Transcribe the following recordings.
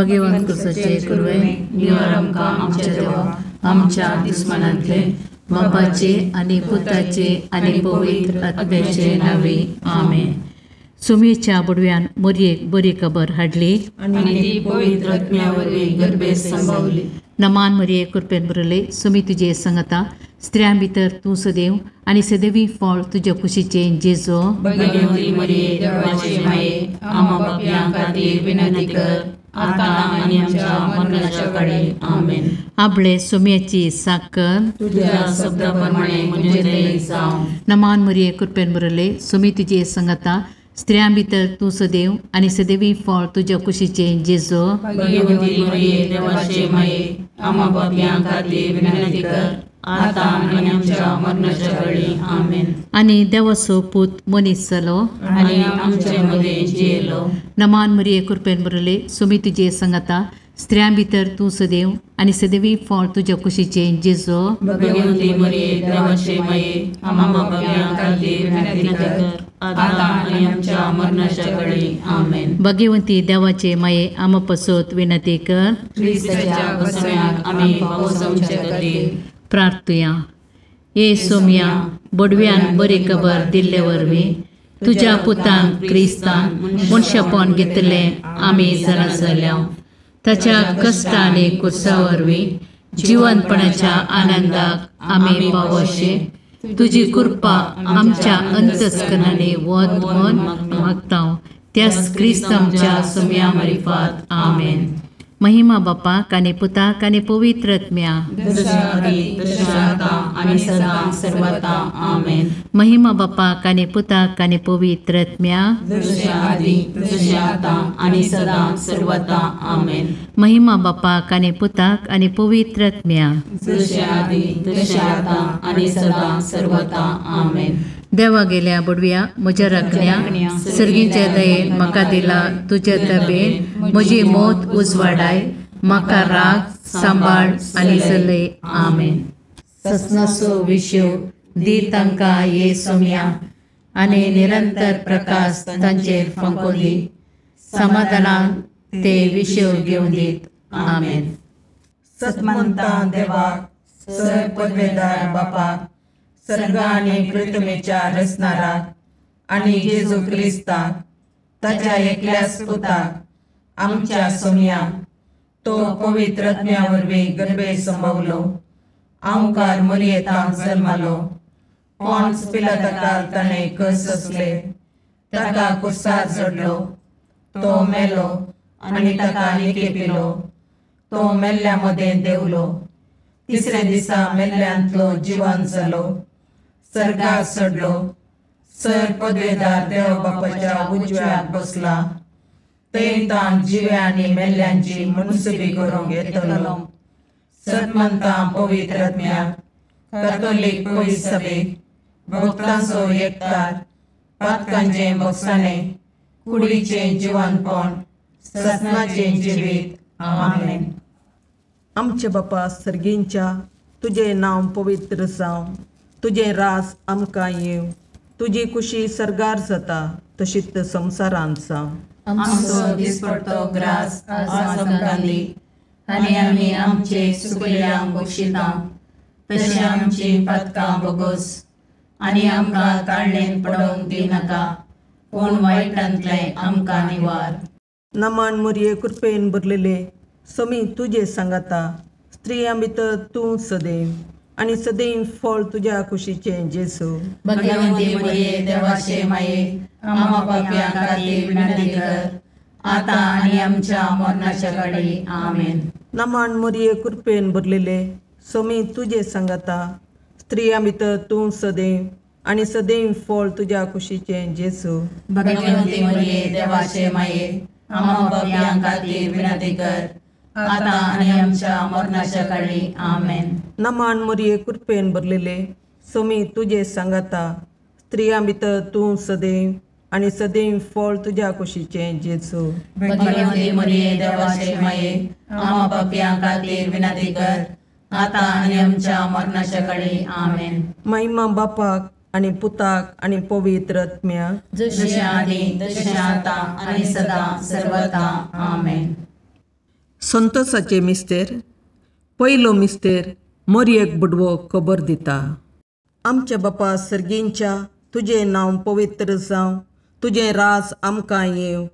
भगवंत तुझे कुरवे निवार आमकां आमच्या देवा आमच्या दुस्मनांतले बापाचे आनी पुताचे आनी पवित्र आत्म्याचे नावे आमेन. सुमेच्या बुडव्यान मोरयेक बरी खबर हाडली आनी ती पवित्र आत्म्या वरवीं गर्भेत संभावली. नमान मरिये कृपेन बरले सुमी तुजे संगता स्त्रियां भितर तूं सदैव आनी सदैवी फळ तुज्या कुशीचे जेजो. भगवंती मरिये देवाचे माये आम्हा पापयां खातीर विनंती कर आता आनी आमच्या मरणाच्या काळी आमेन. आपले सुम्याची साकर तुझ्या शब्दाप्रमाणे म्हजे दये जावं. नमान मरिये कृपेन बरले सुमी तुजे संगता स्त्रियां भितर तूं सदैव आनी सदैवी फळ तुज्या कुशीचे जेजो. भगवंती मरिये देवाचे माये आम्हा पापयां खातीर विनंती कर आता आनी आमच्या मरणाच्या काळी आमेन. आनी देवाचो पूत मनीस जालो आनी आमचे मदे जियेलो. नमान मरिये कृपेन बरले सुमी तुजे संगता स्त्रियां भितर तूं सदैव आनी सदैवी फळ तुज्या कुशीचे जेजो. भगवंती मरिये देवाचे माये आम्हा पापयां खातीर विनंती कर आता आनी आमच्या मरणाच्या काळी आमेन. भगवंती देवाचे माये आम पसोत विनंती कर. ख्रिस्ताच्या वसण्याक आमी पावसावचे खातीर प्रार्थुया. ये सोम्या बडव्यान बरी खबर दिल्ले वरवीं तुज्या पुतांक क्रिस्तान मनशापण घेतले आमी जाणा जाल्या. ताच्या कश्ट आनी कुर्सा वरवीं जिवंतपणाच्या आनंदाक आमी पावोशे तुजी कृपा आमच्या अंतस्करणांनी वत म्हूण मागता. त्याच क्रिस्तांच्या सोम्या मार्फत आमेन. महिमा बापाक आनी पुताक आनी पवित्र आत्म्या जशा आदी तशा आता आनी सदां सर्वथा आमेन. महिमा बापाक आनी पुताक आनी पवित्र आत्म्या जशा आदी तशा आता आनी सदां सर्वथा आमेन. महिमा बापाक आनी पुताक आनी पवित्र आत्म्या जशा आदी तशा आता आनी सदां सर्वथा आमेन. देवा गेल्या बुडव्या म्हज्या राखण्या सर्गीच्या दयेन म्हाका दिला तुज्या तबेन म्हजी मोत उजवाडाय म्हाका राग सांबाळ आनी चलय आमेन. ससनाचो विशव दी तांकां ये सोम्या आनी निरंतर प्रकाश तांचेर फंको दी. समाधानान ते विशव घेवन दीत आमेन. सतमंता देवाक सर पदवेदार बापाक सर्ग आनी पृथ्वीच्या रचणाराक आनी जेजू क्रिस्ताक ताच्या एकल्याच पुताक आमच्या सोम्याक तो पवित्र आत्म्या वरवीं गर्भेत संभवलो. ओंकार मरियेंताक जल्मालो. पोंच पिलाताकाक ताणें कस सोंसले. ताका कुर्सार चडलो. तो मेलो आनी ताका निकेपिलो. तो मेल्ल्या मदें देवलो. तिसऱ्या दिसा मेल्ल्यांतलो जिवंत जालो. सर्गाक चडलो. सर पदवेदार देव बापाच्या उजव्याक बसला. थंय ताण जिव्या आनी मेल्ल्यांची मनसुबी करूंक येतलो. सतमंतां पवित्र आत्म्याक कॅथोलीक पयस सभेक भक्तांचो एकठार पातकांचें बगसाणें कुडीचें जिवंतपण सतनाचें जिवीत आमेन. आमचे बापा सर्गींच्या तुझे नांव पवित्र जावं. तुझे रास आमकां येव. तुजी कुशी सर्गार जाता तशीच संवसारांत जावं. आमचो दिसपडटो ग्रास आज आमकां दी आनी आमी आमचे सुकल्यांक बक्षिता तशें आमची पातकां बोगोस आनी आमकां काळणेन पडोवंक दिनाका पूण वायटांतलें आमकां निवार. नमान मरिये कृपेन भरलेले समी तुजे सांगाता स्त्रियां भितर तूं सदैव आनी सदैव फळ तुज्या कुशीचे जेजू. भगवंती मरिये देवाचे माये आम्हा पापयां खातीर विनंती कर आता आनी आमच्या मरणाच्या काळी आमेन. नमान मरिये कृपेन भरलेले समी तुजे सांगाता स्त्रियां भितर तूं सदैव आनी सदैव फळ तुज्या कुशीचे जेजू. भगवंती मरिये देवाचे माये आम्हा पापयां खातीर विनंती कर आता आनी आमच्या मरणाच्या काळी आमेन. नमान मरिये कृपेन भरलेले समी तुजे सांगाता स्त्रियां भितर तूं सदैव आनी सदैव फळ तुज्या कुशीचे जेजू. भगवंती मरिये देवाचे माये आम्हा पापयां खातीर विनंती कर आता आनी आमच्या मरणाच्या काळी आमेन. महिमा बापाक आनी पुताक आनी पवित्र आत्म्याक जशें आदी तशें आता आनी सदां सर्वथा आमेन. संतोसाचे मिस्तेर. पयलो मिस्तेर मोरयेक बुडवो खबर दिता. आमच्या बापा सर्गींच्या, तुजें नांव पवित्र जावं, तुजें रास आमकां येवं,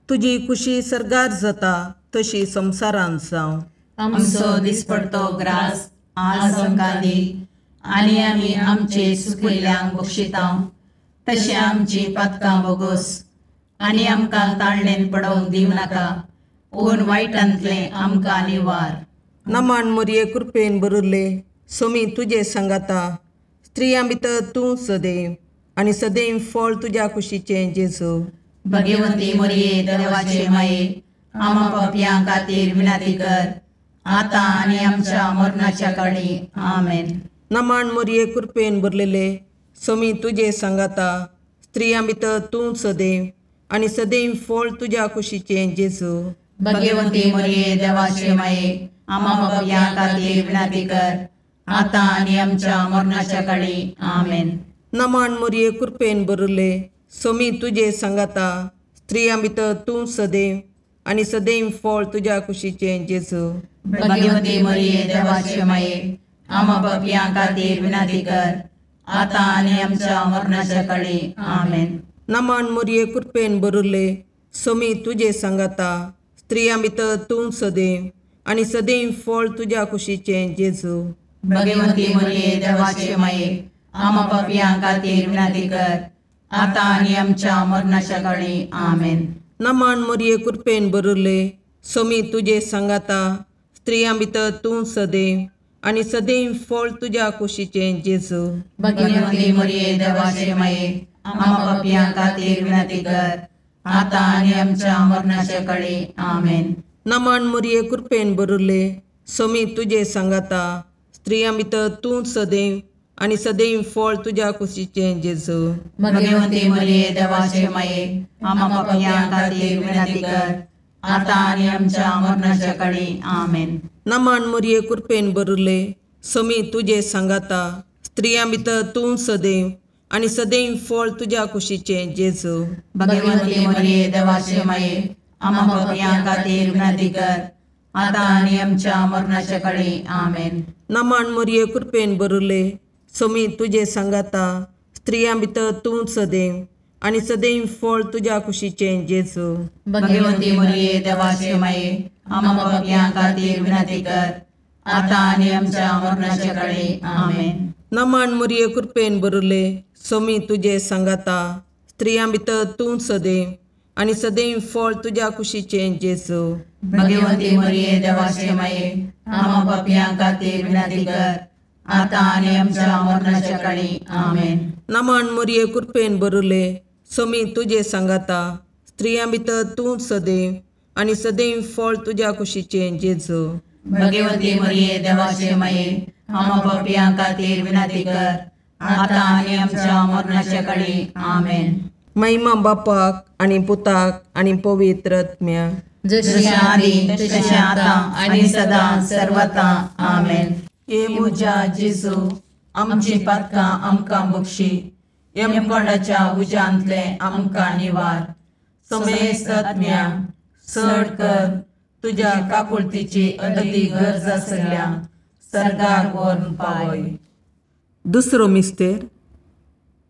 तुजी खुशी सरगार जाता तशी संवसारांत जावं. आमचो दिसपडतो ग्रास आज आमकां दी, आनी आमी आमचे चुकिल्ल्यांक बक्षितां. तशें आमची पातकां बोगोस, आनी आमकां ताळणेन पडोवंक दिवं नाका, पूण वायटांतलें आमकां निवार. नमान मोरये कृपेन बरुल्ले, सोमी तुजे सांगाता, स्त्रियां भितर तूं सदैव, आनी सदैव फळ तुज्या कुशीचें जेजू. भगवंती मोरये देवाचे माये, आमा पापयां खातीर विनाती कर, आतां आनी आमच्या मरणाच्या काळी. आमेन. नमान मोरये कृपेन भरलेले, सोमी तुजे सांगाता, स्त्रियां भितर तूं सदैव, आनी सदैव फळ तुज्या कुशीचें जेजू. भगवंती मोरये देवाचे माये, आमा पापयां खातीर विनाती कर, आतां आनी आमच्या मरणाच्या काळी. आमेन. नमान मोरये कृपेन भरले, सोमी तुजे सांगाता, स्त्रियां भितर तूं सदैव, आनी सदैव फळ तुज्या कुशीचें जेजू. भगवंती मोरये देवाचे माये, आमा पापयां खातीर विनाती कर, आतां आनी आमच्या मरणाच्या काळी. आमेन. नमान मोरये कृपेन भरले, सोमी तुजे सांगाता, स्त्रियां भितर तूं सदैव, आनी सदैव फळ तुज्या कुशीचें जेजू. भगवंती मोरये देवाचे माये, आमा पापयां खातीर विनाती कर, आतां आनी आमच्या मरणाच्या काळी. आमेन. नमान मोरये कृपेन भरले, सोमी तुजे सांगाता, स्त्रियां भितर तूं सदैव, आनी सदैव फळ तुज्या कुशीचें जेजू. भगवंती मोरये देवाचे माये, आमा पापयां खातीर विनाती कर, आतां आनी आमच्या मरणाच्या काळी. आमेन. नमान मोरये कृपेन भरले, सोमी तुजे सांगाता, स्त्रियां भितर तूं सदैव, आनी सदैव फळ तुज्या कुशीचें जेजू. भगवंती मोरये देवाचे माये, आमा पापयां खातीर विनाती कर, आतां आनी आमच्या मरणाच्या काळी. आमेन. नमान मोरये कृपेन भरले, सोमी तुजे सांगाता, स्त्रियां भितर तूं सदैव, आनी सदैव फळ तुज्या कुशीचें जेजू. भगवंती मोरये देवाचे माये, आमा पापयां खातीर विनाती कर, आतां आनी आमच्या मरणाच्या काळी. आमेन. नमान मोरये कृपेन भरले, सोमी तुजे सांगाता, स्त्रियां भितर तूं सदैव, आनी सदैव फळ तुज्या कुशीचें जेजू. भगवंती मोरये देवाचे माये, आमा पापयां खातीर विनाती कर, आतां आनी आमच्या मरणाच्या काळी. आमेन. नमान मोरये कृपेन भरले, सोमी तुजे सांगाता, स्त्रियां भितर तूं सदैव, आनी सदैव फळ तुज्या कुशीचें जेजू. भगवंती मोरये देवाचे माये, आमा पापयां खातीर विनाती कर, आतां आनी आमच्या मरणाच्या काळी. आमेन. नमान मोरये कृपेन भरले, सोमी तुजे सांगाता, स्त्रियां भितर तूं सदैव, आनी सदैव फळ तुज्या कुशीचें जेजू. भगवंती मोरये देवाचे माये, आमा पापयां खातीर विनाती कर, आतां आनी आमच्या मरणाच्या काळी. आमेन. महिमा बापाक आनी पुताक आनी पवित्र आत्म्याक, जशी आदी तशी आतां आनी सदां सर्वता. आमेन. ये म्हज्या जेजू, आमची पातकां आमकां बक्षी, यमकोंडाच्या उज्यांतले आमकां निवार. समेस्त आत्म्या चड कर, तुज्या काकुळतीची अदी गरज आसल्या सर्गाक व्हरून पावय. दुसरो मिस्तेर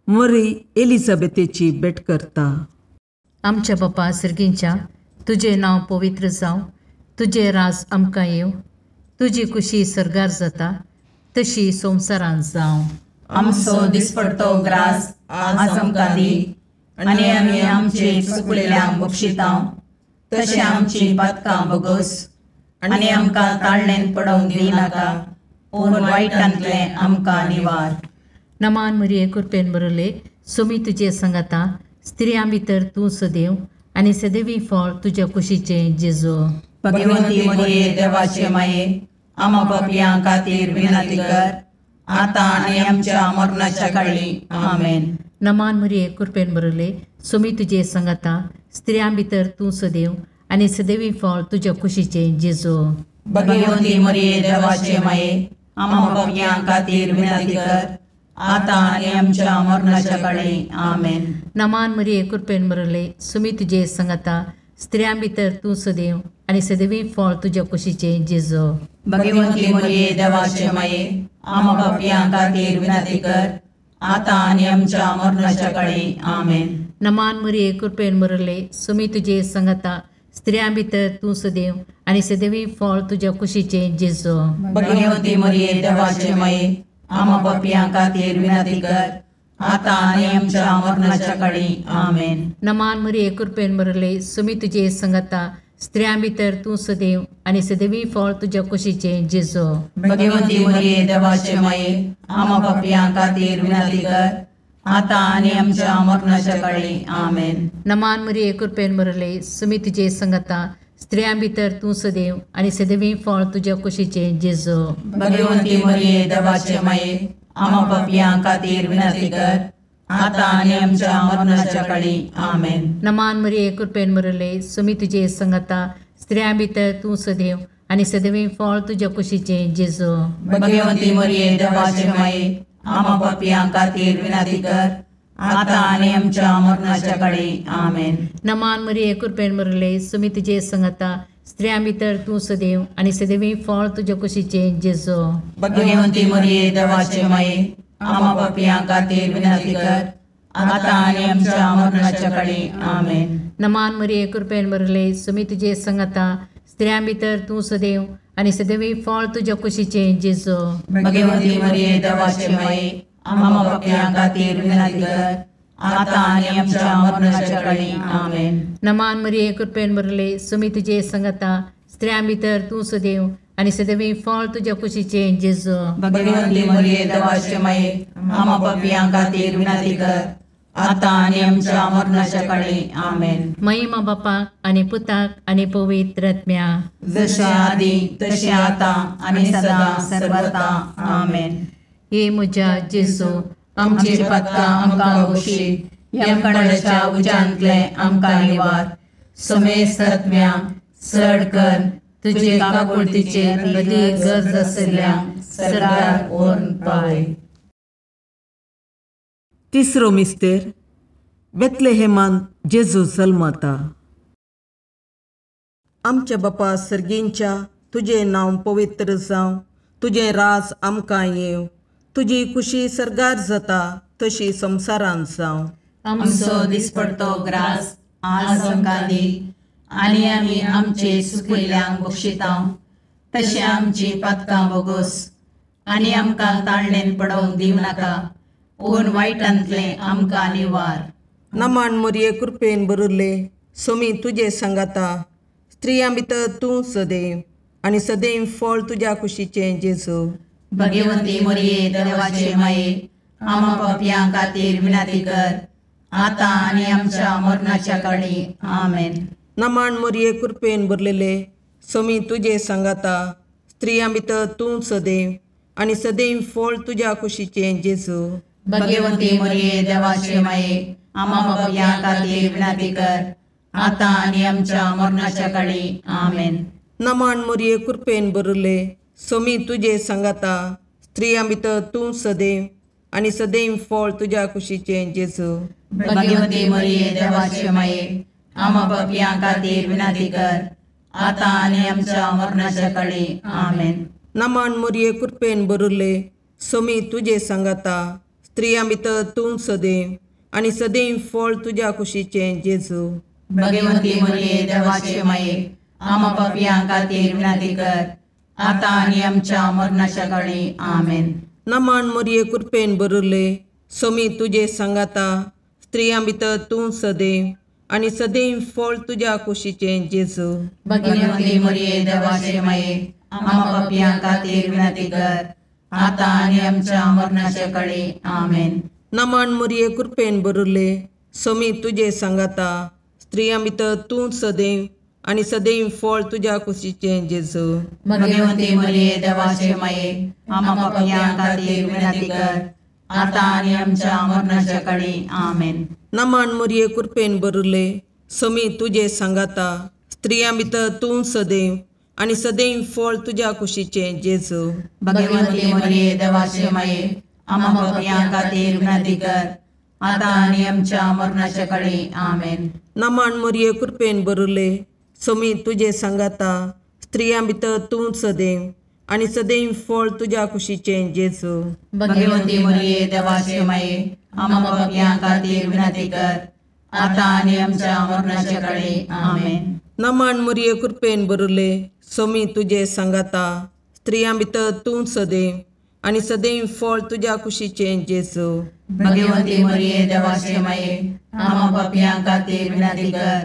मरी एलिझाबेथेची भेट करता. आमच्या बापा सर्गींच्या, तुजें नांव पवित्र जावं, तुजें राज आमकां येवं, तुजी खुशी सरगार जाता तशी संवसारांत जावं. आमचो दिसपडतो ग्रास आज आमकां दी, आनी आमी आमचे चुकलेल्यांक बक्षितां. तशें आमची पातकां बोगोस, आनी आमकां ताळणेन पडोवंक दिनाका, पूण वायटांतलें आमकां निवार. नमान मोरये कृपेन बरले, सोमी तुजे सांगाता, स्त्रियां भितर तूं सदैव, आनी सदैवी फळ तुज्या कुशीचें जेजू. भगवंती मोरये देवाचे माये, आमा पापयां खातीर विनाती कर, आतां आनी आमच्या मरणाच्या काळी. आमेन. नमान मोरये कृपेन बरले, सोमी तुजे सांगाता, स्त्रियां भितर तूं सदैव, आनी सदैवी फळ तुज्या कुशीचें जेजू. भगवंती मोरये देवाचे माये, आमा पापयां खातीर विनाती कर, आतां आनी आमच्या मरणाच्या काळी. आमेन. नमान मोरये कृपेन बरले, सोमी तुजे सांगाता, स्त्रियां भितर तूं सदैव आनी सदैवी फळ तुज्या कुशीचें जेजू. भगवंती मरिये देवाचे माये आम पापियां खातीर विनंती कर आता आनी आमच्या मरणाच्या काळी आमेन. नमान मरिये कृपेन मरले सुमी तुजे संगता स्त्रियां भितर तूं सदैव आनी सदैवी फळ तुज्या कुशीचें जेजू. भगवंती मरिये देवाचे माये आम पापियां खातीर विनंती कर आता आनी आमच्या मरणाच्या काळी आमेन. नमान मरिये कृपेन मरले सुमी तुजे संगता स्त्रियां भितर तूं सदैव आनी सदैवी फळ तुज्या कुशीचें जेजू. भगवंती मरिये देवाचे माये आम पापियां खातीर विनंती कर आता आनी आमच्या मरणाच्या काळी आमेन. नमान मरिये कृपेन मरले सुमी तुजे संगता स्त्रियां भितर तूं सदैव आनी सदैवी फळ तुज्या कुशीचें जेजू. भगवंती मरिये देवाचे माये आम पापियां खातीर विनंती कर आता आनी आमच्या मरणाच्या काळी आमेन. नमान मरिये कृपेन मरले सुमी तुजे संगता स्त्रियां भितर तूं सदैव आनी सदैवी फळ तुज्या कुशीचें जेजू. भगवंती मरिये देवाचे माये आम पापियां खातीर विनंती कर आता आनी आमच्या मरणाच्या काळी आमेन. नमान मरिये कृपेन मरले सुमी तुजे संगता स्त्रियां भितर तूं सदैव आनी सदैवी फळ तुज्या कुशीचें जेजू. भगवंती मरिये देवाचे माये आम पापियां खातीर विनंती कर आता आनी आमच्या मरणाच्या काळी आमेन. नमान मरिये कृपेन मरले सुमी तुजे संगता स्त्रियां भितर तूं सदैव आनी सदैवी फळ तुज्या कुशीचें जेजू. भगवंती मरिये देवाचे माये आम पापियां खातीर विनंती कर आता आनी आमच्या मरणाच्या काळी आमेन. नमान मरिये कृपेन मरले सुमी तुजे संगता स्त्रियां भितर तूं सदैव आनी सदैवी फळ तुज्या कुशीचें जेजू. भगवंती मरिये देवाचे माये आम पापियां खातीर विनंती कर आता आनी आमच्या मरणाच्या काळी आमेन. महिमा बापाक आनी पुताक आनी पवित्र आत्म्या जशे आदी तशे आता आनी सदा सर्वदा आमेन. हे म्हज्या जेजू आमची पदकां आमकां बक्षी यमकणाच्या उज्यांतले आमकां निवार. सुमेस्त आत्म्या चड कर तुजे काकुळतीचेर अदीक गरज आशिल्ल्यांक सरकार ओर्न पावय. तिसरो मिस्तेर बेतलेहेमांत जेजू जल्मता. आमच्या बापा सर्गींच्या तुजें नांव पवित्र जावं, तुजें राज आमकां येवं, तुजी कुशी सरगार जाता तशी संवसारांत जावं. आमचो दिसपडतो ग्रास आज आमकां दी आनी आमी आमचे चुकिल्ल्यांक बक्षितांव तशें आमची पातकां बोगोस आनी आमकां ताळणेन पडोवंक दिवं नाका पूण वायटांतलें आमकां निवार. नमान मरिये कृपेन बरले सोमी तुजे सांगाता स्त्रियां भितर तूं सदैव आनी सदैव फळ तुज्या कुशीचें जेजू. भगवंती मरिये देवाचे माये आम पापियां खातीर विनंती कर आता आनी आमच्या मरणाच्या काळी आमेन. नमान मरिये कृपेन बरलेले सोमी तुजे सांगाता स्त्रियां भितर तूं सदैव आनी सदैव फळ तुज्या कुशीचें जेजू. भगवंती मरिये देवाचे माये आम पापियां खातीर विनंती कर आता आनी आमच्या मरणाच्या काळी आमेन. नमान मरिये कृपेन बरले सोमी तुजे सांगाता स्त्रियां भितर तूं सदैव आनी सदैव फळ तुज्या कुशीचें जेजू. भगवंती मरिये देवाचे माये आम पापियां खातीर विनंती कर आता आनी आमच्या मरणाच्या काळी आमेन. नमान मरिये कृपेन बरले सोमी तुजे सांगाता स्त्रियां भितर तूं सदैव आनी सदैव फळ तुज्या कुशीचें जेजू. भगवंती मरिये देवाचे माये आम पापियां खातीर विनंती कर आता आनी आमच्या मरणाच्या काळी आमेन. नमान मरिये कृपेन बरले सोमी तुजे सांगाता स्त्रियां भितर तूं सदैव आनी सदैव फळ तुज्या कुशीचें जेजू. भगवंती मरिये देवाचे माये आम पापियां खातीर विनंती कर आता आनी आमच्या मरणाच्या काळी आमेन. नमान मरिये कृपेन बरले सोमी तुजे सांगाता स्त्रियां भितर तूं सदैव आनी सदैव फळ तुज्या कुशीचें जेजू. भगवंती मरिये देवाचे माये आम पापियां खातीर विनंती कर आता आनी आमच्या मरणाच्या काळी आमेन. नमान मरिये कृपेन बरले सोमी तुजे सांगाता स्त्रियां भितर तूं सदैव आनी सदैव फळ तुज्या कुशीचें जेजू. भगवंती मरिये देवाचे माये आम पापियां खातीर विनंती कर आता आणि आमच्या मरणाच्या काळी आमेन. नमान मोरये कृपेन बरले सोमी तुझे सांगाता स्त्रियां भितर तूं सदैव आणि सदैव फळ तुझ्या कुशीचे जेजू. भगवंती मरिये देवाचे माये आम्हा पापियां खातीर विनंती कर, आता आणि आमच्या मरणाच्या काळी आमेन. नमान मोरये कृपेन बरले सोमी तुझे सांगाता स्त्रियां भितर तूं सदैव आणि सदैव फळ तुझ्या कुशीचे जेजू. भगवंती मरिये देवाचे माये आम्हा पापियां खातीर विनंती कर,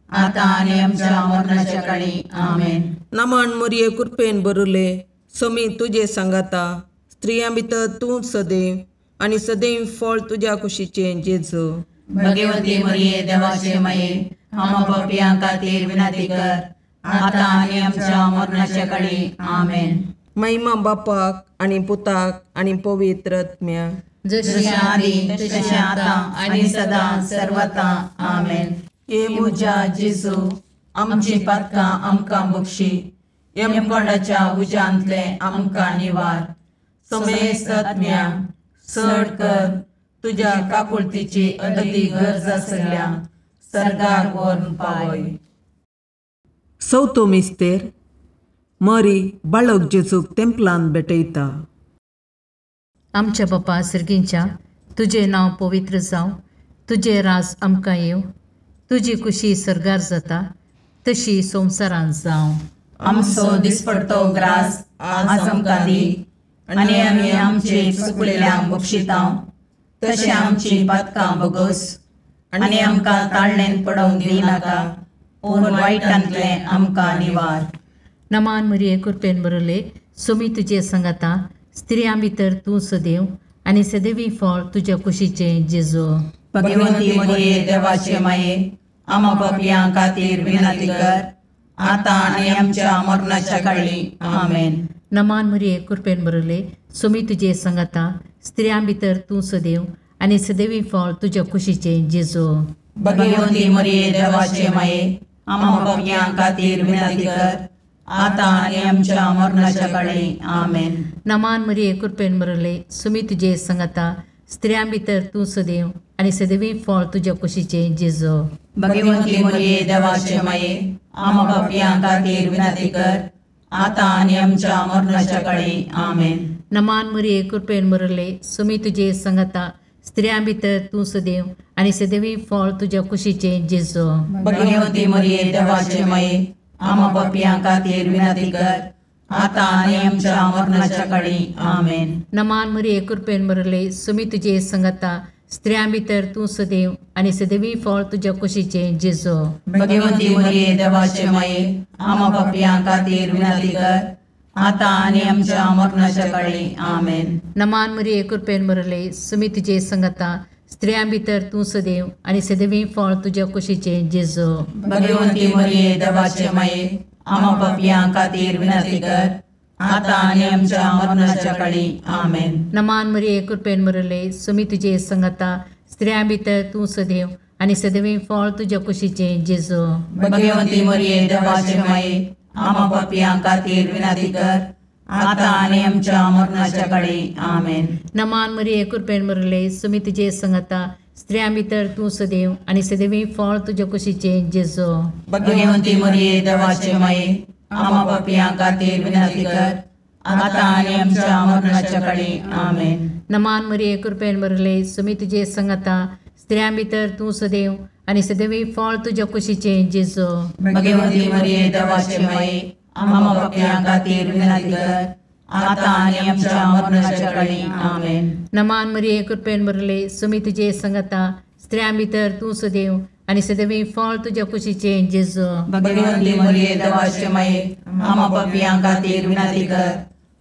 आता आणि आमच्या मरणाच्या काळी आमेन. नमान मोरये कृपेन बरले सोमी तुझे सांगाता स्त्रियां भितर तूं सदैव आणि सदैव फळ तुझ्या कुशीचे जेजू. भगवंती मरिये देवाचे माये आम्हा पापियां खातीर विनंती कर, आता आणि आमच्या मरणाच्या काळी आमेन. महिमा बापाक आणि पुताक आणि पवित्र आत्म्याक, जशी आदी तशी आता आणि सदा सर्वथा आमेन. ये मुजा जेजू आमची पातकां आमकां बक्षी, यमकोंडाच्या उजांतले आमकां निवार. समेस्त आत्म्या चड कर तुझ्या काकुळतीची अदी गरज आसल्या सर्गार व्हरून पावय. चवथो मिस्तेर मरी बाळक जेजूक तेंपलांत भेटयता. आमच्या बापा सर्गींच्या तुझे नांव पवित्र जावं, तुझे राज आमकां येव, तुजी कुशी सरगार जाता तशी संवसारांत जावं. आमचो दिसपडतो ग्रास आज आमकां दी, आनी आमी आमचे चुकलेल्यांक बक्षितांव, तशें आमची पातकां बगोस, आनी आमकां ताळणेन पडोवंक दिनाका, पूण वायटांतले आमकां निवार. नमान मरिये कृपेन बरले सोमी तुझे सांगाता स्त्रियां भितर तूं सदैव आणि सदैवी फळ तुझ्या कुशीचे जेजू. भगवंती मरिये देवाचे माये आम्हा पापियां खातीर विनंती कर, आता आणि आमच्या मरणाच्या काळी आमेन. नमान मरिये कृपेन बरले सोमी तुझे सांगाता स्त्रियां भितर तूं सदैव आणि सदैवी फळ तुझ्या कुशीचे जेजू. भगवंती मरिये देवाचे माये आम्हा पापियां खातीर विनंती कर, आता आणि आमच्या मरणाच्या काळी आमेन. नमान मरिये कृपेन बरले सोमी तुझे सांगाता स्त्रियां भितर तूं सदैव आणि सदैवी फळ तुझ्या कुशीचे जेजू. भगवंती मरिये देवाचे माये आम्हा पापियां खातीर विनंती कर, आता आणि आमच्या मरणाच्या काळी आमेन. नमान मरिये कृपेन बरले सोमी तुझे सांगाता स्त्रियां भितर तूं सदैव आणि सदैवी फळ तुझ्या कुशीचे जेजू. भगवंती मरिये देवाचे माये आम्हा पापियां खातीर विनंती कर, आता आणि आमच्या मरणाच्या काळी आमेन. नमान मरिये कृपेन बरले सोमी तुझे सांगाता स्त्रियां भितर तूं सदैव आणि सदैवी फळ तुझ्या कुशीचे जेजू. भगवंती मरिये देवाचे माये आम्हा पापियां खातीर विनंती कर, आता आणि आमच्या मरणाच्या काळी आमेन. नमान मरिये कृपेन बरले सोमी तुझे सांगाता स्त्रियां भितर तूं सदैव आणि सदैवी फळ तुझ्या कुशीचे जेजू. भगवंती मरिये देवाचे माये आम्हा पापियां खातीर विनंती कर, आता आणि आमच्या मरणाच्या काळी आमेन. नमान मरिये कृपेन बरले सोमी तुझे सांगाता स्त्रियां भितर तूं सदैव आणि सदैवी फळ तुझ्या कुशीचे जेजू. भगवंती मरिये देवाचे माये आम्हा पापियां खातीर विनंती कर, आता आणि आमच्या मरणाच्या काळी आमेन. नमान मरिये कृपेन बरले सोमी तुझे सांगाता स्त्रियां भितर तूं सदैव आणि सदैवी फळ तुझ्या कुशीचे जेजू. भगवंती मरिये देवाचे माये आम्हा पापियां खातीर विनंती कर, आता आणि आमच्या मरणाच्या काळी आमेन. नमान मरिये कृपेन बरले सोमी तुझे सांगाता स्त्रियां भितर तूं सदैव आणि सदैवी फळ तुझ्या कुशीचे जेजू. भगवंती मरिये देवाचे माये आम्हा पापियां खातीर विनंती कर, आता आणि आमच्या मरणाच्या काळी आमेन. नमान मरिये कृपेन बरले सोमी तुझे सांगाता स्त्रियां भितर तूं सदैव आणि सदैवी फळ तुझ्या कुशीचे जेजू. भगवंती मरिये देवाचे माये आम्हा पापियां खातीर विनंती कर,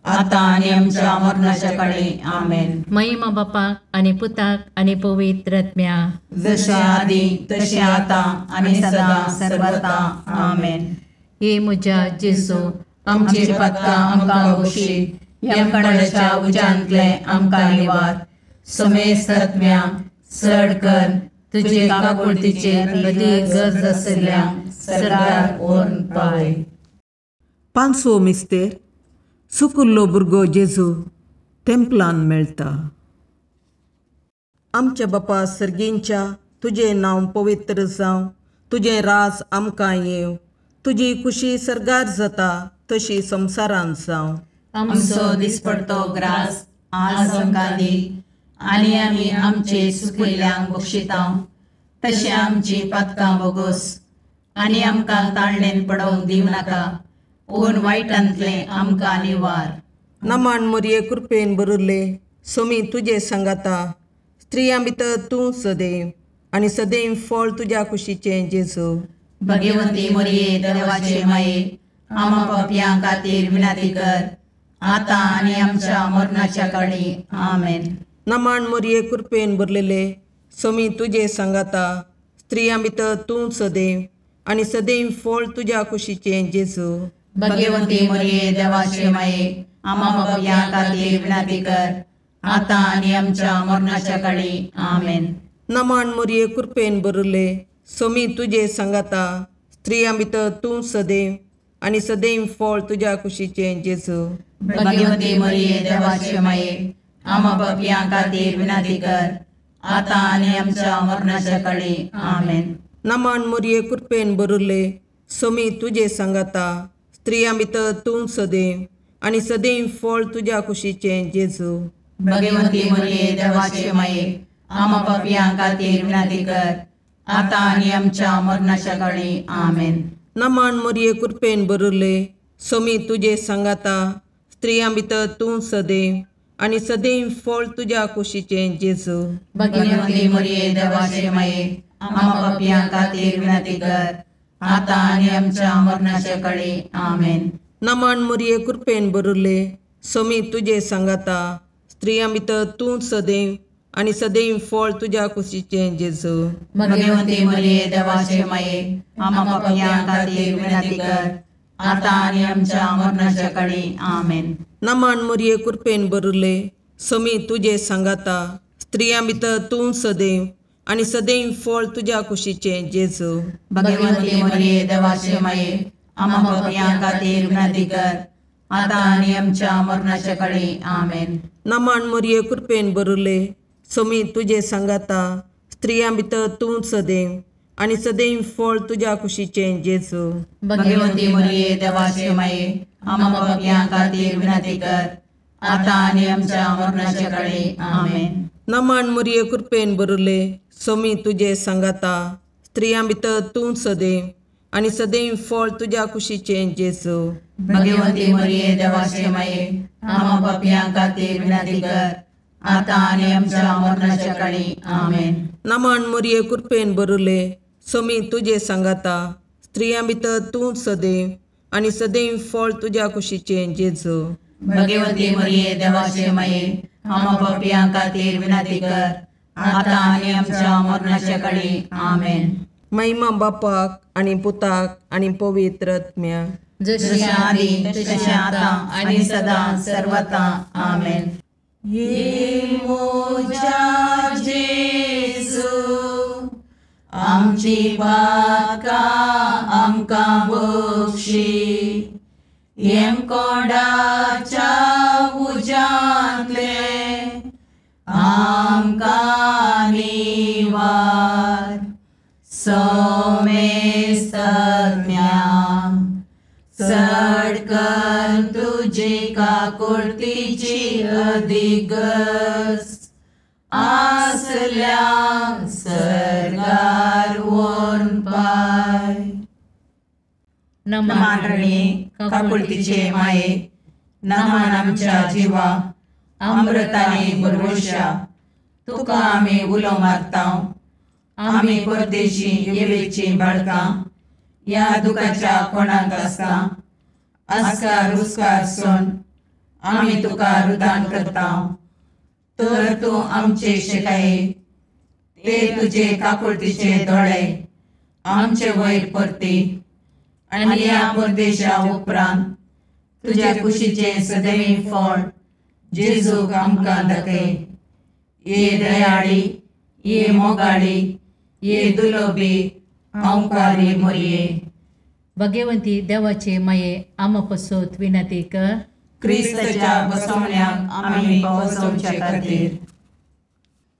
आता आणि आमच्या मरणाच्या काळी आमेन. महिमा बापाक आणि पुताक आणि पवित्र आत्म्याक, जशे आदी तशे आता आणि सदा सर्वथा आमेन. हे म्हज्या जेजू आमची पातकां आमकां बक्षी, यमकोंडाच्या उजांतले आमकां निवार. समेस्त आत्म्या चड कर तुजे काकुळतीचे अदी गरज आसल्यांक सर्गार व्हरून पावय. पांचवो मिस्तेर सुकुल्लो भुरगो जेजू तेंपलांत मेळटा. आमच्या बापा सर्गींच्या तुझे नांव पवित्र जावं, तुझे रास आमकां येव, तुजी खुशी सरगार जाता तशी संवसारांत जावं. आमचो दिसपडतो ग्रास आज आमकां दी, आनी आमी आमचे सुकयल्यांक बक्षितां. तशें आमची पातकां बोगोस, आनी आमकां ताळणेन पडोवंक दिवं नाका, पूण वायटांतले आमकां निवार. नमान मोरये कृपेन बरुल्ले, सोमी तुजे सांगाता, स्त्रियां भितर तूं सदैव, आनी सदैव फळ तुज्या कुशीचें जेजू. भगवंती मोरये देवाचे माये, आमा पापयां खातीर विनाती कर, आतां आनी आमच्या मरणाच्या काळी. आमेन. नमान मोरये कृपेन भरलेले, सोमी तुजे सांगाता, स्त्रियां भितर तूं सदैव, आनी सदैव फळ तुज्या कुशीचें जेजू. भगवंती मोरये देवाचे माये, आमा पापयां खातीर विनाती कर, आतां आनी आमच्या मरणाच्या काळी. आमेन. नमान मोरये कृपेन भरले, सोमी तुजे सांगाता, स्त्रियां भितर तूं सदैव, आनी सदैव फळ तुज्या कुशीचें जेजू. भगवंती मोरये देवाचे माये, आमा पापयां खातीर विनाती कर, आतां आनी आमच्या मरणाच्या काळी. आमेन. नमान मोरये कृपेन भरले, सोमी तुजे सांगाता, स्त्रियां भितर तूं सदैव, आनी सदैव फळ तुज्या कुशीचें जेजू. भगवंती मोरये देवाचे माये, आमा पापयां खातीर विनाती कर, आतां आनी आमच्या मरणाच्या काळी. आमेन. नमान मोरये कृपेन भरले, सोमी तुजे सांगाता, स्त्रियां भितर तूं सदैव, आनी सदैव फळ तुज्या कुशीचें जेजू. भगवंती मोरये देवाचे माये, आमा पापयां खातीर विनाती कर, आतां आनी आमच्या मरणाच्या काळी. आमेन. नमान मोरये कृपेन भरले, सोमी तुजे सांगाता, स्त्रियां भितर तूं सदैव, आनी सदैव फळ तुज्या कुशीचें जेजू. भगवंती मोरये देवाचे माये, आमा पापयां खातीर विनाती कर, आतां आनी आमच्या मरणाच्या काळी. आमेन. नमान मोरये कृपेन भरले, सोमी तुजे सांगाता, स्त्रियां भितर तूं सदैव, आनी सदैव फळ तुज्या कुशीचें जेजू. भगवंती मोरये देवाचे माये, आमा पापयां खातीर विनाती कर, आतां आनी आमच्या मरणाच्या काळी. आमेन. नमान मोरये कृपेन भरले, सोमी तुजे सांगाता, स्त्रियां भितर तूं सदैव, आनी सदैव फळ तुज्या कुशीचें जेजू. भगवंती मोरये देवाचे माये, आमा पापयां खातीर विनाती कर, आतां आनी आमच्या मरणाच्या काळी. आमेन. नमान मोरये कृपेन भरले, सोमी तुजे सांगाता, स्त्रियां भितर तूं सदैव, आनी सदैव फळ तुज्या कुशीचें जेजू. भगवंती मोरये देवाचे माये, आमा पापयां खातीर विनाती कर, आतां आनी आमच्या मरणाच्या काळी. आमेन. नमान मोरये कृपेन भरले, सोमी तुजे सांगाता, स्त्रियां भितर तूं सदैव, आनी सदैव फळ तुज्या कुशीचें जेजू. भगवंती मोरये देवाचे माये, आमा पापयां खातीर विनाती कर, आतां आनी आमच्या मरणाच्या काळी. आमेन. महिमा बापाक आनी पुताक आनी पवित्र आत्म्याक, जशी आदी तशी आतां आनी सदां सर्वता. आमेन. ये मोजा जेजू, आमची पातकां आमकां बक्षी, येम कोणाच्या उज्यांतले आमकां निवार. सोमेस्त सडकन तुजी काकुळतीची अधिगस, आसल्या सरगार वोन पाय. नमान रणे काकुळतीचे माये, नमान आमच्या जिवा, अमृताने भरवशा, तुका आमी उलो मारतां. आमी परदेशी येवेची बाळकां, या दुखाच्या कोणाक आसता, आस्कार रुस्कार सोन आमी तुका रुदान करतां. तर तूं आमचे शिकाये, ते तुजे काकुळतीचे दोळे आमचे वयर परती, आनी या परदेशा उपरांत तुज्या कुशीचे सदैव फळ जेजूक आमकां दाखय. ये दयाळी, ये मोगाळी, ये दुलोबी, अंकारी मोरये. भगवंती देवाचे माये, आमा पसोत विनंती कर. क्रिस्ताच्या बसवण्याक आमी पावसोवचे खातीर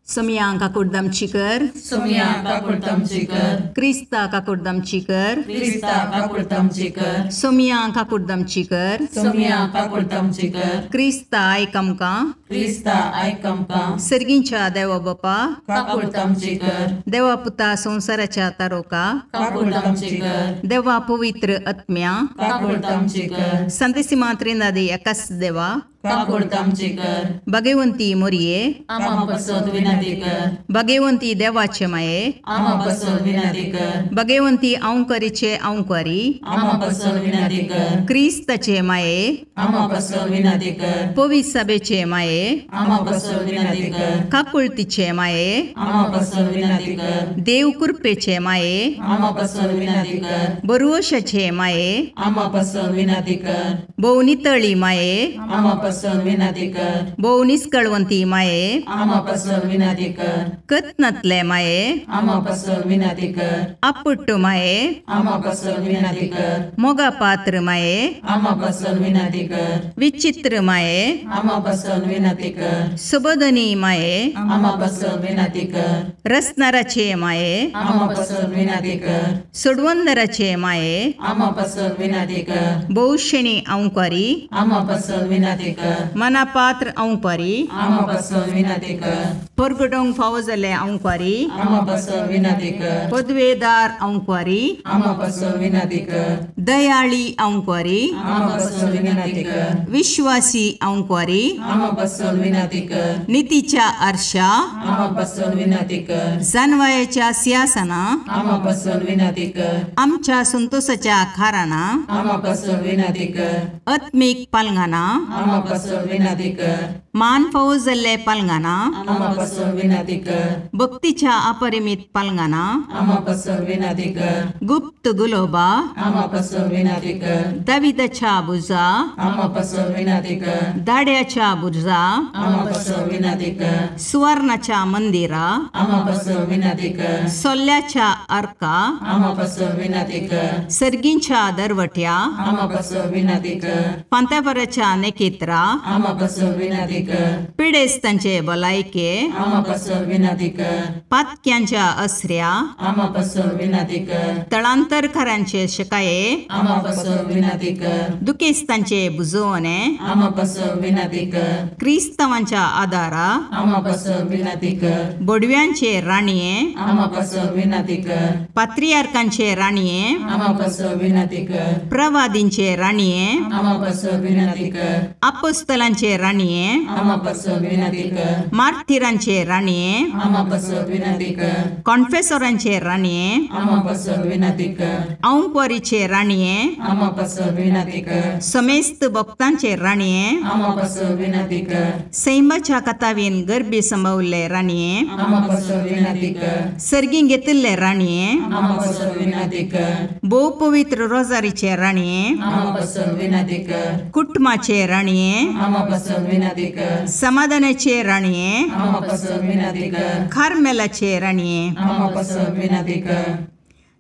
सोमिया काकुर्दमची कर, सोमिया काकुर्दमची कर, क्रिस्ता काकुर्दमची कर, क्रिस्ता काकुर्दमची कर, सोमिया काकुर्दमची कर, सोमिया काकुर्दमची कर, क्रिस्ता आयकमका, क्रिस्ता आयकमका, सर्गींच्या देवा बापा, काकुर्दमची कर, देवा पुता संसाराच्या तारोका, काकुर्दमची कर, देवा पवित्र आत्म्या, काकुर्दमची कर, संतसिमा त्रिनादी एकाच देवा, काकुर्दमची कर, भगवंती मोरये, आमा बसोद विनंती कर, भगवंती देवाचे माये, आमा बसोद विनंती कर, भगवंती औंकारीचे औंकारी, आमा बसोद विनंती कर, क्रिस्ताचे माये, आमा बसोद विनंती कर, पवित्र सभेचे माये, आमा बसोद विनंती कर, काकुळतीचे माये, आमा बसोद विनंती कर, देव कृपेचे माये, आमा बसोद विनंती कर, बरुवशाचे माये, आमा बसोद विनंती कर, भोवनितळी माये, आमा बसोद विनंती कर, भोवनिस्कळवंती माये, आमा बसोद विनंती कर, कत्नतले माये, आमा बसोद विनंती कर, अपुट्ट माये, आमा बसोद विनंती कर, मोगा पात्र माये, आमा बसोद विनंती कर, विचित्र माये, आमा बसोद विनंती कर, सुबोधनी माये, आमा बसोद विनंती कर, रसनाराचे माये, आमा बसोद विनंती कर, सोडवंदराचे माये, आमा बसोद विनंती कर, बहुशणी औंकारी, आमा बसोद विनंती कर, मनापात्र औंकारी, आमा बसोद विनंती कर, परगडोंग फावो जाल्ले औंकारी, आमा बसोद विनंती कर, पदवेदार औंकारी, आमा बसोद विनंती कर, दयाळी औंकारी, आमा बसोद विनंती कर, विश्वासी औंकारी, आमा बसोद विनंती कर, नीतीच्या आरशा, आमा बसोद विनंती कर, जानवायाच्या सिंहासना, आमा बसोद विनंती कर, आमच्या संतोषाच्या खाराना, आमा बसोद विनंती कर, आत्मिक पालंगाना, आमा बसोद विनंती कर, मान फावो जाल्ले पालंगाना, आमा बसोद विनंती कर, भक्तीच्या अपरिमित पालंगाना, आमा बसोद विनंती कर, गुप्त गुलोबा, आमा बसोद विनंती कर, दाविदाच्या बुजा, आमा बसोद विनंती कर, दाड्याच्या बुजा, आमा बसोद विनंती कर, सुवर्णाच्या मंदिरा, आमा बसोद विनंती कर, सोल्ल्याच्या अर्का, आमा बसोद विनंती कर, सर्गींच्या दरवट्या, आमा बसोद विनंती कर, पांतापराच्या नेकेत्रा, आमा बसोद विनंती कर, पिडेस्तांचे बलायके, आमा बसोद विनंती कर, पातक्यांच्या अस्र्या, आमा बसोद विनंती कर, तळांतरकारांचे शिकाये, आमा बसोद विनंती कर, दुखेस्तांचे बुजवणे, आमा बसोद विनंती कर, क्रिस्तवांच्या आदारा, आमा बसोद विनंती कर, बोडव्यांचे राणीये, आमा बसोद विनंती कर, पात्रियार्कांचे राणीये, आमा बसोद विनंती कर, प्रवादींचे राणीये, आमा बसोद विनंती कर, अपोस्तलांचे राणीये, आमा बसोद विनंती कर, मार्थिरांचे राणीये, आमा बसोद विनंती कर, कॉन्फेसरांचे राणीये, आमा बसोद विनंती कर, औंकवारीचे राणीये, आमा बसोद विनंती कर, समेस्त भक्तांचे राणीये, आमा बसोद विनंती कर, सैमाच्या कथावीन गर्भी संभवले राणीये, आमा बसोद विनंती कर, सर्गी घेतिल्ले राणीये, आमा बसोद विनंती कर, बहु पवित्र रोजारीचे राणीये, आमा बसोद विनंती कर, कुटुंबाचे राणीये, आमा बसोद विनंती कर, समाधानाचे राणीये, आमा बसोद विनंती कर, खारमेलाचे राणीये, आमा बसोद विनंती कर,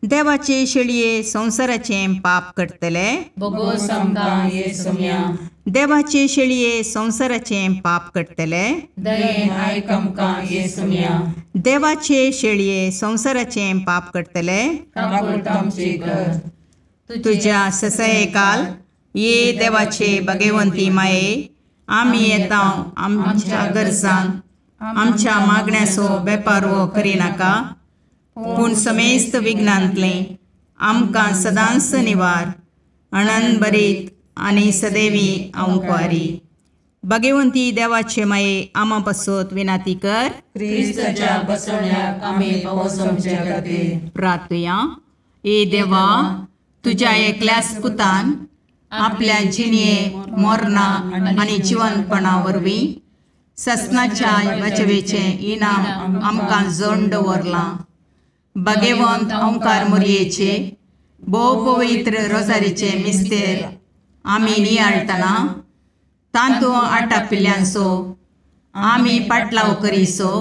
देवाचे शेळये संसाराचे पाप करतले, बगो समका येसुम्या, देवाचे शेळये संसाराचे पाप करतले, दयेन आयकमका येसुम्या, देवाचे शेळये संसाराचे पाप करतले, काकुर्दमची कर, तुझ्या ससये काल ये देवाचे भगवंती माये, आम्ही येता आमच्या गरजांक, आमच्या मागण्याचो बेपारवो करिनाका, पूण समेस्त विघ्नांतले आमकां सदांच निवार, आनंद बरीत आनी सदैवी औंकवारी. भगवंती देवाचे माये आमा पासत विनाती कर. क्रिस्ताच्या बसवण्याक आमी पोवचोमचे खातीर प्रार्थया. ए देवा, तुझ्या एकल्याच पुतान आपल्या जिणये मोरणा आनी जिवंतपणा वरवीं ससनाच्या वाचवेचे इनाम आमकां जोड दवरलां. भगवंत ओंकार मोरयेचे भोव पवित्र रोजारीचे मिस्तेर आमी नियाळटना तांतू आटापिल्ल्यांचो आमी पाटलाव करीसो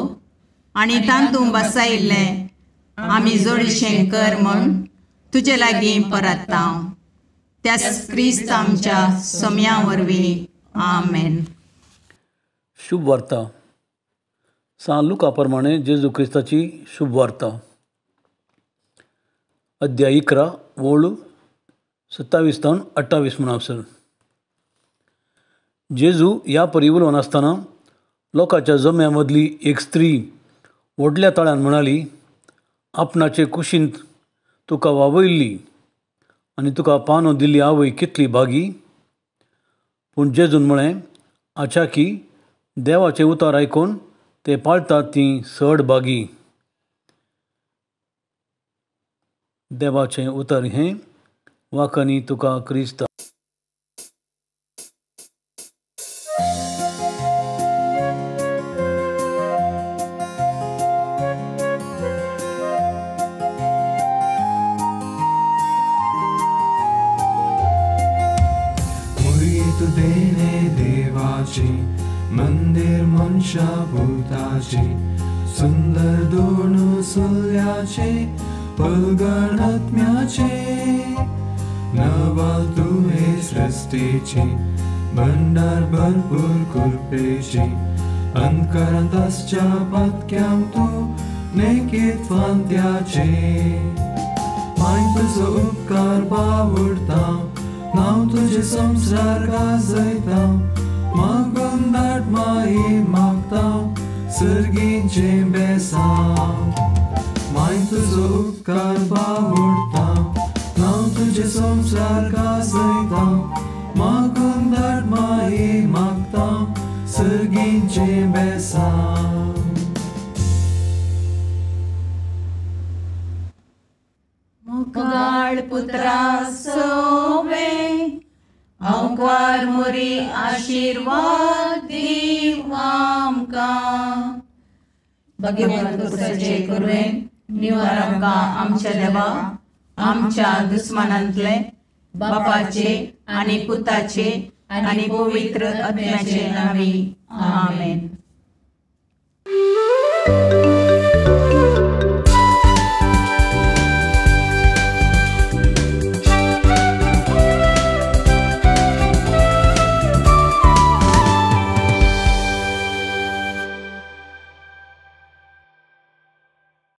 आनी तांतू बसायिल्लें आमी जोडशें कर म्हूण तुजे लागीं परतता. त्याच क्रिस्त आमच्या सोम्या वरवीं. आमेन. शुभ वार्ता. सा लुका प्रमाणे जेजू क्रिस्ताची शुभ वार्ता. अध्याय 11 ओळ 27 ते 28 म्हणसर. जेजू ह्या परी उलोवन आसतना लोकांच्या जम्या मदली एक स्त्री व्हडल्या तळ्यान म्हणाली, आपणाचे कुशींत तुका वावयल्ली आनी तुका पानो दिल्ली आवय कितली भागी. पूण जेजून म्हळें, आछा की देवाचे उतार आयकून ते पाळटात ती चड भागी. देवाचें उतर हें वाकनी तुका क्रिस्त. देणे देवाचे मंदिर मनशा भूताचे सुंदर दोन सुल्याचे पलगण आत्म्याचे नवाल तुहे सृष्टीचे भंडार भरपूर कृपेचे अंतकरंताच्या पत्क्याम तू नेकीत फांत्याचे माय तुझो उपकार बावडता नाव तुझे संसार गाजयता मागून दाट माई मागता सर्गीचे बेसांव. माय तुझो उपकार बावडता नाव तुझे संसार गाजयता मागून दाट माई मागता सर्गीचे बेसांव. मुगाळ पुत्रा सोवे अवकार मोरी आशीर्वाद दीव आमकां. भगवंत तुझे करुवेन निवार आमकां आमच्या देवा आमच्या दुस्मानांतले बापाचे आनी पुताचे आनी पवित्र आत्म्याचे नावी. आमेन.